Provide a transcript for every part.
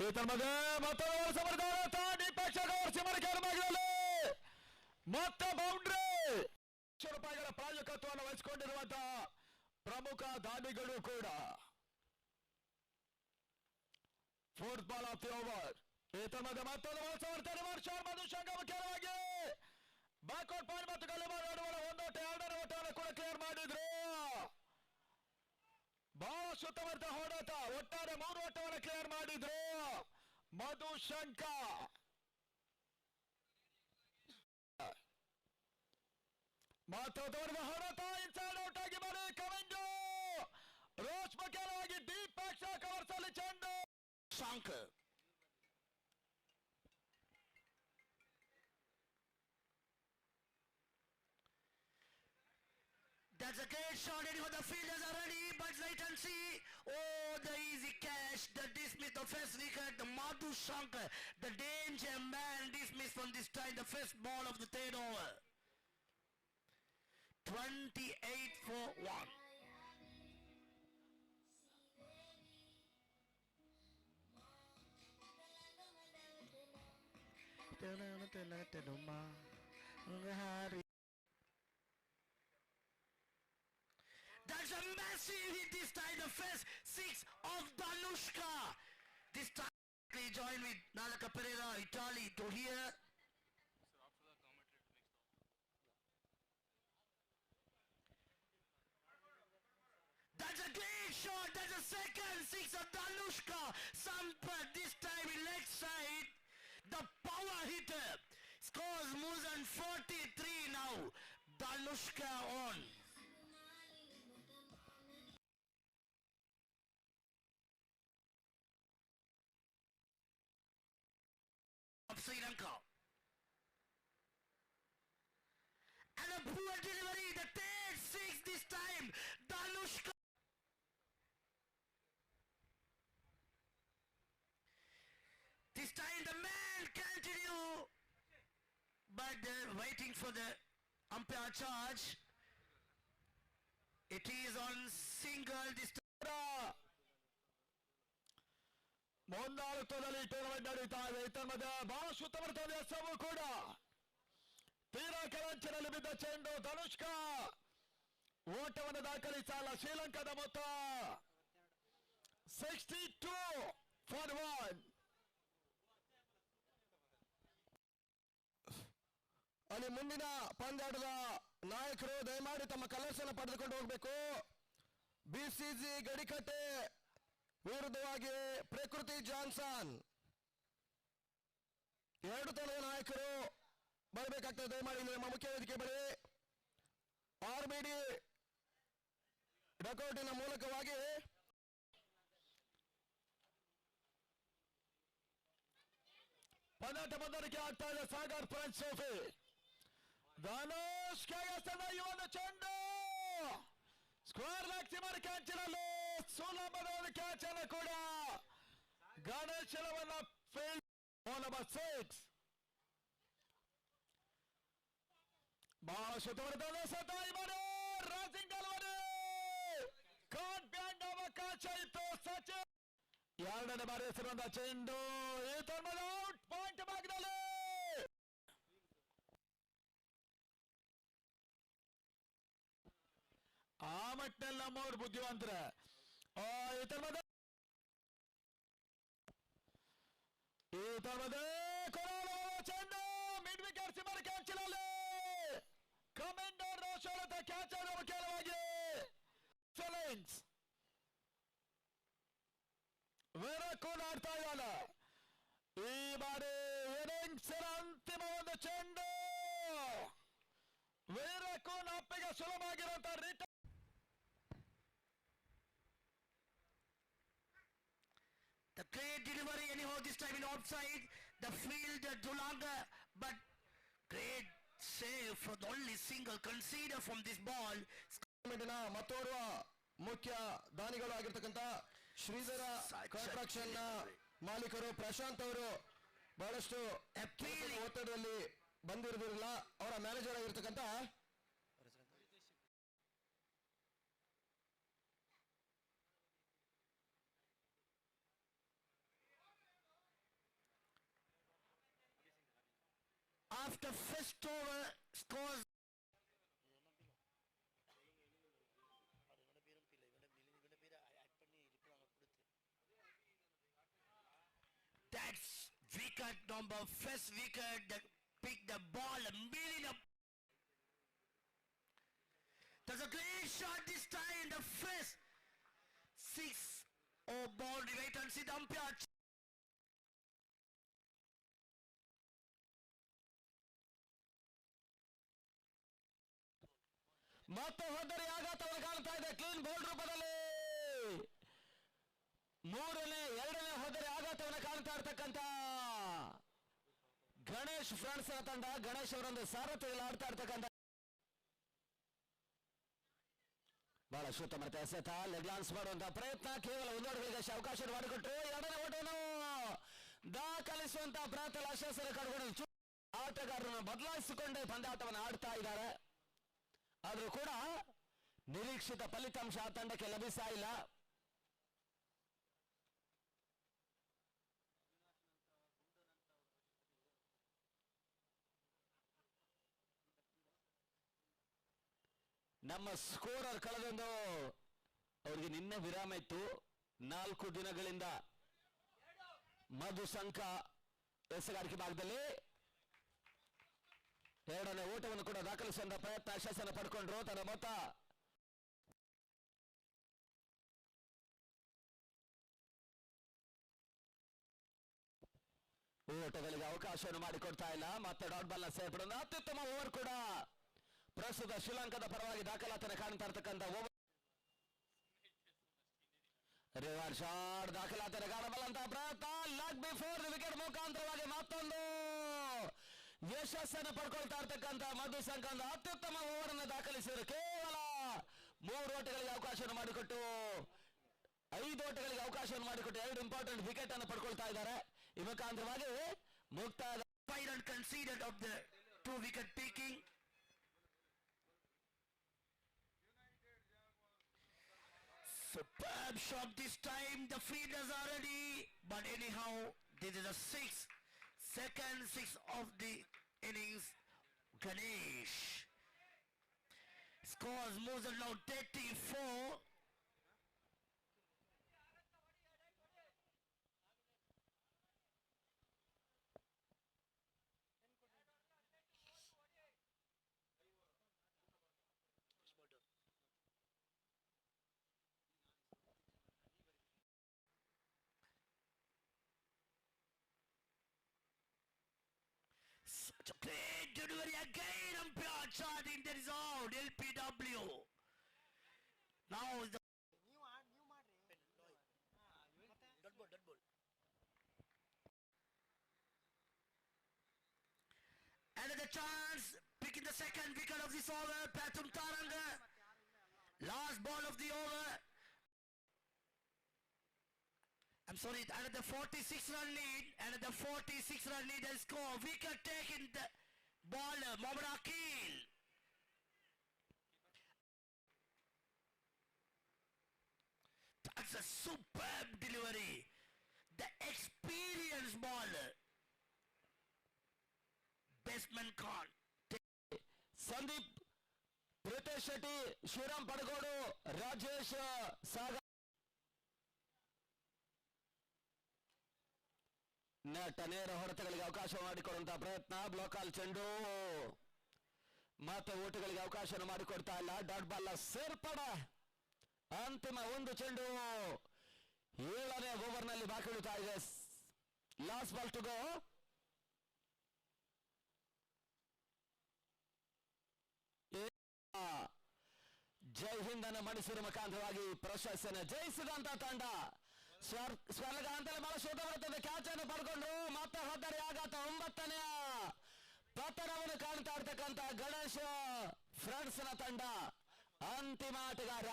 ಈತನಮಗೆ ಮತ್ತೊಂದು ಸಮರ್ಥ ದೀಪಕ್ಷಕ ಸಿಮರಿಕೆಯಲ್ಲಿ ಮತ್ತೆ ಬೌಂಡ್ರಿ ರೂಪಾಯಿಗಳ ಪ್ರಾಯೋಜಕತ್ವವನ್ನು ವಹಿಸಿಕೊಂಡಿರುವಂತಹ ಪ್ರಮುಖ ದಾನಿಗಳು ಕೂಡ. Fourth ball of the over. ಈತನಮಗೆ ಮತ್ತೊಂದು ಸಮರ್ಥನೆ ಮಾರ್ಷಲ್ ಮಧುಶಂಕ ಮುಖ್ಯವಾಗಿ ಬ್ಯಾಕ್ಔಟ್ ಪಾಯಿಂಟ್ ಮತ್ತು ಗಲ್ಲಿ ಮಾಡುವ ಒಂದೋಟ ಎರಡನೇ ಓಟವನ್ನು ಕೂಡ ಕ್ಲಿಯರ್ ಮಾಡಿದ್ರು. ಬಹಳ ಸುತ್ತಮುತ್ತ ಹೊಡೆತ ಒಟ್ಟಾರೆ 3 ಓಟವನ್ನು ಕ್ಲಿಯರ್ ಮಾಡಿದ್ರು ಮಧುಶಂಕ. ಮತ್ತೊಂದು ಹೊಡೆತ ಇನ್ಸೈಡ್ ಔಟ್ ಆಗಿ ಬರೀ ಕಮೆಂಡು ರೋಚ್ ಮುಖ್ಯವಾಗಿ ಡೀಪ್ ಪ್ಯಾಕ್ಸ್ ಕವರ್ಸಲ್ಲಿ ಚೆಂಡು Shankar. That's a great shot. Any of the fielders are ready, but wait and see. Oh, the easy catch. The dismiss, the first wicket, the Madhu Shankar, the danger man dismissed from this time, the first ball of the third over. 28 for 1. That's a massive hit this time, the first 6 of Danushka. This time he joined with Nalaka Pereira, Italy to here. That's a great shot, that's a second 6 of Danushka. Sampath this time in left side, the power hitter. Scores moves on 43 now. Danushka on. Sri Lanka. And a poor delivery, the third 6 this time, Danushka. This time the man continue, but waiting for the umpire charge. It is on single this time. ಮುಂದಾಳುತ್ವದಲ್ಲಿ tournament ನಡೀತಾ ಇದೆ. ಇತರ ಬಹಳ ಸುತ್ತಮುತ್ತಲ ಎಸವು ಕೂಡ ತೀರಾ ಕೆಳಂಚಿನಲ್ಲಿ ಬಿದ್ದ ಚೆಂಡು ಧನುಷ್ಕ ಓಟವನ್ನು ದಾಖಲಿಸಲ್ಲ. ಶ್ರೀಲಂಕಾದ ಮೊತ್ತ 62 for 1. ಅಲ್ಲಿ ಮುಂದಿನ ಪಂದ್ಯಾಟದ ನಾಯಕರು ದಯಮಾಡಿ ತಮ್ಮ ಕಲರ್ಸ್ ಅನ್ನು ಪಡೆದುಕೊಂಡು ಹೋಗಬೇಕು. ಬಿಸಿಸಿ ಗಡಿಕಟ್ಟೆ ವಿರುದ್ಧವಾಗಿ ಪ್ರಕೃತಿ ಜಾನ್ಸನ್ ಎರಡು ತಂಡದ ನಾಯಕರು ಬರಬೇಕಾಗ್ತದೆ. ದಯಮಾಡಿ ನಮ್ಮ ಮುಖ್ಯ ವೇದಿಕೆ ಬಳಿ ಆರ್ಬಿಡಿ ಡಕೌಟಿನ ಮೂಲಕವಾಗಿ ಪಂದ್ಯಾಟ ಬಂದರಿಕೆ ಆಗ್ತಾ ಇದೆ. ಸಾಗರ್ ಫ್ರೆಂಚ್ ಸೋಫಿ ಧನುಷ್ ಈ ಒಂದು ಚೆಂಡು ಸ್ಕ್ವೇರ್ ಲೆಗ್ ಸಿಮರ್ ಕ್ಯಾಚಿನಲ್ಲಿ ಸುಲಭದ ಒಂದು ಕ್ಯಾಚ್ ಅನ್ನು ಕೂಡ ಗಣೇಶನವನ್ನ ಫೀಲ್ಡ್ ನಂಬರ್ 6 ಬಹಳ ಸುತ್ತಮುತ್ತಲ ಸತಾಯಿ ಮಾಡಿ ರಾಸಿಂಗ್ ಡೆಲಿವರಿ ಕಾಟ್ ಬ್ಯಾಂಡ್ ಅವಕಾಶ ಇತ್ತು. ಸಚಿನ್ ಎರಡನೇ ಬಾರಿ ಹೆಸರುವಂತ ಚೆಂಡು ಈ ತಂಡದ ಔಟ್ ಪಾಯಿಂಟ್ ಭಾಗದಲ್ಲಿ ಆ ಮಟ್ಟಲ್ಲಿ ನಮ್ಮವ್ರು ಬುದ್ಧಿವಂತರ. ಈ ತರ್ಮದ ಚೆಂಡು mid wicket simmer ಕ್ಯಾಚಿನಲ್ಲಿ commander ರೋಷೋಳತ catch ಆಗುವ ಮುಖ್ಯವಾಗಿ ಚಾಲೆಂಜ್ ವಿರಾಟ್ ಆಡ್ತಾ ಇದ್ದಾನ. ಈ ಬಾರಿ ಇನ್ನಿಂಗ್ಸ್ ಅಂತಿಮ ಒಂದು ಚೆಂಡು ವಿರಾಟ್ ಅಪ್ಪಿಗೆ ಸುಲಭವಾಗಿರುವಂತಹ return. The great delivery anyhow this time in outside. The fielder Dulanga, but great save for the only single conceded from this ball. ಮತ್ತೋರ್ವ ಮುಖ್ಯ ದಾನಿಗಳು ಆಗಿರ್ತಕ್ಕಂಥ ಶ್ರೀಧರ ಕನ್ಸ್ಟ್ರಕ್ಷನ್ ನ ಮಾಲೀಕರು ಪ್ರಶಾಂತ್ ಅವರು ಬಹಳಷ್ಟು ಒತ್ತಡದಲ್ಲಿ ಬಂದಿರೋದಿಲ್ಲ. ಅವರ ಮ್ಯಾನೇಜರ್ ಆಗಿರ್ತಕ್ಕಂಥ after first over scores. That's wicket number first wicket that picked the ball million up. There's a great shot this time in the first 6. Oh, boundary, wait and see the umpire. ಮತ್ತೆ ಹೋದರೆ ಆಘಾತವನ್ನು ಕಾಣ್ತಾ ಇದೆ clean bold ರೂಪದಲ್ಲಿ. ಎರಡನೇ ಹೋದರೆ ಆಘಾತವನ್ನು ಕಾಣ್ತಾ ಇರ್ತಕ್ಕಂಥ Ganesh friends ತಂಡ. ಗಣೇಶ್ ಅವರೊಂದು ಸಾರಥ್ಯದಲ್ಲಿ ಆಡ್ತಾ ಇರ್ತಕ್ಕಂಥ ಬಹಳ ಉತ್ತಮ ಎಸೆತ, ಲೆಗ್ ಲಾನ್ಸ್ ಮಾಡುವಂತಹ ಪ್ರಯತ್ನ, ಕೇವಲ ಒಂದು ಓಟಗಳಿಗೆ ಅವಕಾಶ ಮಾಡಿಕೊಟ್ರು. ಎರಡನೇ ಓಟವನ್ನು ದಾಖಲಿಸುವಂತಹ ಪ್ರಯತ್ನ ಆಶಾಸರ ಕಡ್ಕೊಂಡು ಆಟಗಾರರನ್ನು ಬದಲಾಯಿಸಿಕೊಂಡೇ ಪಂದ್ಯಾಟವನ್ನು ಆಡ್ತಾ ಇದ್ದಾರೆ. ಆದರೂ ಕೂಡ ನಿರೀಕ್ಷಿತ ಫಲಿತಾಂಶ ಆ ತಂಡಕ್ಕೆ ಲಭಿಸ್ತಾ ಇಲ್ಲ. ನಮ್ಮ ಸ್ಕೋರರ್ ಕಳೆದೊಂದು ಅವರಿಗೆ ನಿನ್ನೆ ವಿರಾಮ ಇತ್ತು. 4 ದಿನಗಳಿಂದ ಮಧು ಸಂಕ ಎಸಗಾರಿಕೆ ಭಾಗದಲ್ಲಿ ಎರಡನೇ ಓಟವನ್ನು ಕೂಡ ದಾಖಲಿಸುವಂತ ಪ್ರಯತ್ನ ಶಾಸನ ಪಡ್ಕೊಂಡ್ರು. ತನ್ನ ಮೊತ್ತ ಓಟಗಳಿಗೆ ಅವಕಾಶವನ್ನು ಮಾಡಿಕೊಡ್ತಾ ಇಲ್ಲ. ಮತ್ತೆ ಡಾಟ್ ಬಾಲ್ ನ ಸೇರ್ಪಡೆ ಅತ್ಯುತ್ತಮ ಓವರ್ ಕೂಡ ಪ್ರಸ್ತುತ ಶ್ರೀಲಂಕಾದ ಪರವಾಗಿ ದಾಖಲಾತಿಯನ್ನು ಕಾಣ್ತಾ ಇರ್ತಕ್ಕಂಥ ಓವರ್. ರಿವರ್ಸ್ ಶಾಟ್ ದಾಖಲಾತಿಯನ್ನು ಕಾಣಬಲ್ಲಂತಹ ಪ್ರಯತ್ನ. ಲೆಗ್ ಬಿಫೋರ್ ವಿಕೆಟ್ ಮುಖಾಂತರವಾಗಿ ಮತ್ತೊಂದು ಯಶಸ್ಸನ್ನು ಪಡ್ಕೊಳ್ತಾ ಇರ್ತಕ್ಕಂಥ ಮಧು ಸಂಕಂದ ಅತ್ಯುತ್ತಮ ಓವರ್ ಅನ್ನು ದಾಖಲಿಸಿದರು. ಕೇವಲ 3 ಓಟಗಳಿಗೆ ಅವಕಾಶವನ್ನು ಮಾಡಿಕೊಟ್ಟು 5 ಓಟಗಳಿಗೆ ಅವಕಾಶವನ್ನು ಮಾಡಿಕೊಟ್ಟು 2 ಇಂಪಾರ್ಟೆಂಟ್ ವಿಕೆಟ್ ಅನ್ನು ಪಡ್ಕೊಳ್ತಾ ಇದ್ದಾರೆ. ಈ ಮುಖಾಂತರವಾಗಿ ಮುಕ್ತಾಯ conceded of the 2 wicket taking. Superb shot this time. The fielders are ready, but anyhow, this is the second six of the innings. Ganesh scores moves it now 34. Such a great delivery again, umpire charging, there is out, LPW. Now is the another chance, picking the second wicket of this over, Pathum Taranga. Last ball of the over. I'm sorry, another 46-run lead, another 46-run lead and score. Wicket taking the bowler, Mohammad Akil. That's a superb delivery. The experienced bowler, Batsman Khan. Sandeep, Preetesh Shetty, Shivaram Padagodu, Rajesh Sagar ನೆಟ್ ನೇರ ಹೊಡೆತಗಳಿಗೆ ಅವಕಾಶ ಮಾಡಿಕೊಡುವಂತಹ ಪ್ರಯತ್ನ. ಬ್ಲಾಕಾಲ್ ಚೆಂಡು ಮತ್ತೆ ಓಟಗಳಿಗೆ ಅವಕಾಶ ಮಾಡಿಕೊಡ್ತಾ ಇಲ್ಲ. ಡಾಟ್ ಬಾಲ್ ಸೇರ್ಪಡೆ. ಅಂತಿಮ ಒಂದು ಚೆಂಡು 7ನೇ ಓವರ್ ನಲ್ಲಿ ಬಾಕಿ ಉಳಿತಾ ಇದೆ. Last ball to go. Jai Hind ಅನ್ನು ಮಣಿಸುವ ಮುಖಾಂತರವಾಗಿ ಪ್ರಶಸ್ತಿಯನ್ನು ಜಯಿಸಿದಂತ ತಂಡ ಸ್ವರ್ಗ ಅಂತಲೇ ಬಹಳ ಶೋಧ ಬರುತ್ತದೆ. ಕ್ಯಾಚ್ ಅನ್ನು ಪಡ್ಕೊಂಡ್ರು. ಮತ್ತೆ ಹೋದರೆ ಆಘಾತ. 9ನೇ ಪತನವನ್ನು ಕಾಣ್ತಾ ಇರ್ತಕ್ಕಂಥ ಗಣೇಶ್ ಫ್ರೆಂಡ್ಸ್ ನ ತಂಡ. ಅಂತಿಮ ಆಟಗಾರ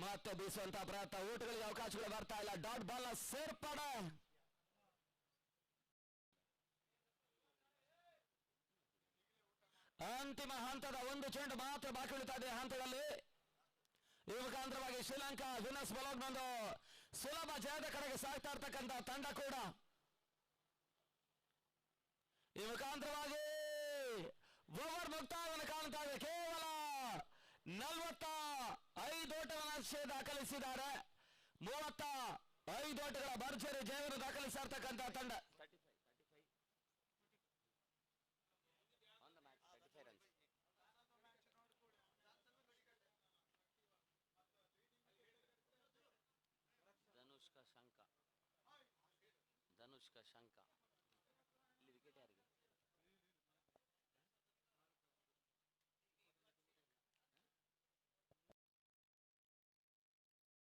ಮತ್ತೆ ಬೀಸುವಂತ ಪ್ರಯತ್ನ, ಊಟಗಳಿಗೆ ಅವಕಾಶಗಳು ಬರ್ತಾ ಇಲ್ಲ. ಡಾಟ್ ಬಾಲ್ ಸೇರ್ಪಡೆ. ಅಂತಿಮ ಹಂತದ ಒಂದು ಚೆಂಡು ಮಾತ್ರ ಬಾಕಿ ಉಳಿತಾ ಇದೆ ಹಂತದಲ್ಲಿ. ಈ ಮುಖಾಂತರವಾಗಿ ಶ್ರೀಲಂಕಾ ವಿನಸ್ ಬಲೋಗ್ ಬಂದು ಸುಲಭ ಜಯದ ಕಡೆಗೆ ಸಾಗ್ತಾ ಇರ್ತಕ್ಕಂಥ ತಂಡ ಕೂಡ. ಈ ಮುಖಾಂತರವಾಗಿ ಓವರ್ ಮುಕ್ತಾಯವನ್ನು ಕಾಣ್ತಾ ಇದೆ. ಕೇವಲ 45 ಓಟವನ್ನು ದಾಖಲಿಸಿದ್ದಾರೆ. 35 ಓಟಗಳ ಭರ್ಜರಿ ಜಯವನ್ನು ದಾಖಲಿಸಿರ್ತಕ್ಕಂಥ ತಂಡ. ಧನುಷ್ಕ ಶಂಕ